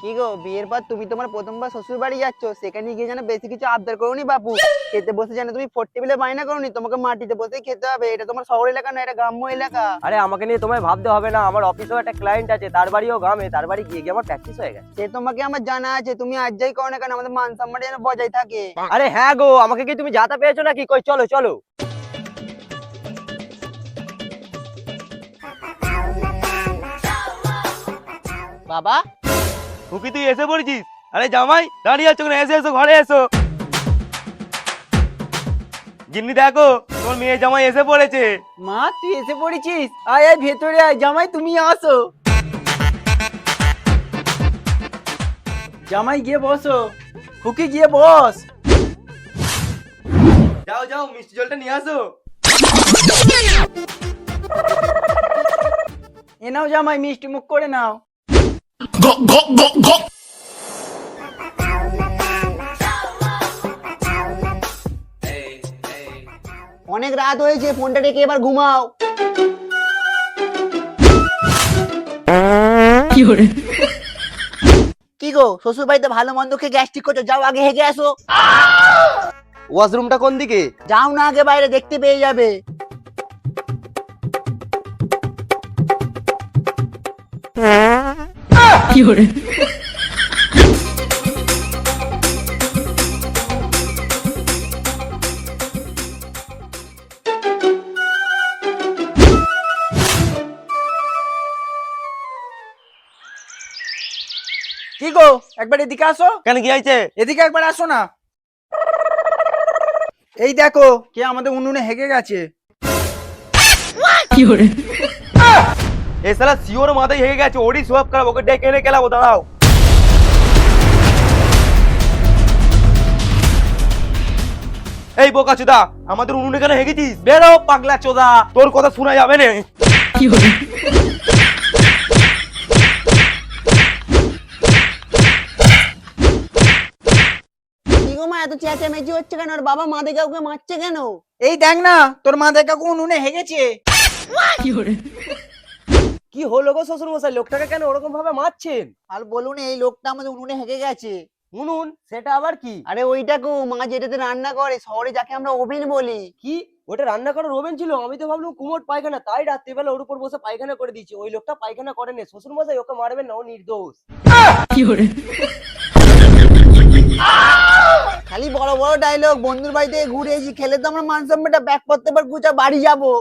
কি গো, বিয়ের পর তুমি তোমার প্রথমবার শ্বশুর বাড়ি যাচ্ছ, সেখানে গিয়ে যেন বেশি কিছু আবদার করোনি বাপু। খেতে বসে যেন তুমি ফোর টেবিলে বায়না করোনি, তোমাকে মাটিতে বসেই খেতে হবে। এটা তোমার শহর এলাকা না, এটা গ্রাম্য এলাকা। আরে আমাকে নিয়ে তোমায় ভাবতে হবে না, আমার অফিসেও একটা ক্লায়েন্ট আছে, তার বাড়িও গ্রামে, তার বাড়ি গিয়ে গিয়ে আমার প্র্যাকটিস হয়ে গেছে। সে তোমাকে আমার জানা আছে, তুমি আজ যাই করো না কেন, আমাদের মান সম্মান যেন বজায় থাকে। আরে হ্যাঁ গো, আমাকে কি তুমি যাতা পেয়েছো নাকি? কই চলো চলো। বাবা, খুকি তুই এসে পড়েছিস? আরে জামাই দাঁড়িয়ে আছো কেন? এসো এসো, ঘরে এসো। গিন্নি দেখো, তোর মেয়ে জামাই এসে পড়েছে। মা তুই এসে পড়েছিস? আয় আয় ভেতরে আয়, জামাই তুমি আসো। জামাই গিয়ে বসো, খুকি গিয়ে বস। যাও যাও, মিষ্টি জলটা নিয়ে আসো। এ নাও জামাই, মিষ্টি মুখ করে নাও। অনেক রাত হয়েছে, ফোনটা রেখে এবার ঘুমাও। কি গো, শ্বশুর বাড়িতে ভালো মন্দ খেয়ে গ্যাস্ট্রিক করছো, যাও আগে হেগে আসো। ওয়াশরুমটা কোন দিকে? যাও না, আগে বাইরে দেখতে পেয়ে যাবে। কি গো, একবার এদিকে আসো। কেন কি হয়েছে? এদিকে একবার আসো না। এই দেখো, কে আমাদের উনুনে হেগে গেছে। এ শালা শিওর মাথায় হেগে গেছে, ওরই সব খারাপ, ওকে ডেকে এনে খেলাবো, দাঁড়াও। এই বোকা চোদা, আমাদের উনুনে কেন হেগেছিস? বেরো পাগলা চোদা, তোর কথা শোনা যাবে না। কি গো মা, এত চেঁচামেচি হচ্ছে কেন? আর বাবা মা দেখে ওকে মারছে কেন? এই দেখ না, তোর মা দেখে ওকে উনুনে হেগেছে। কি হলো গো শ্বশুর মশাই, লোকটাকে কেন ওরকম ভাবে মারছেন? আর বলুন, এই লোকটা আমাদের উনুনে হেগে গেছে। উনুন? সেটা আবার কি? আরে ওইটাকু মা যেটাতে রান্না করে, শহরে যাকে আমরা ওভেন বলি। কি ওটা রান্না করার ওভেন ছিল? আমি তো ভাবলাম কুমোট পায়খানা, তাই রাত্রিবেলা ওর উপর বসে পায়খানা করে দিয়েছি। ওই লোকটা পায়খানা করেনি শ্বশুর মশাই, ওকে মারবেন না, ও নির্দোষ। খালি বড় বড় ডায়লগ। বন্ধুর বাড়িতে ঘুরে এসেছি, খেলে তো আমরা মান সম্মানটা ব্যাক করতে পার, গুছা বাড়ি যাবো।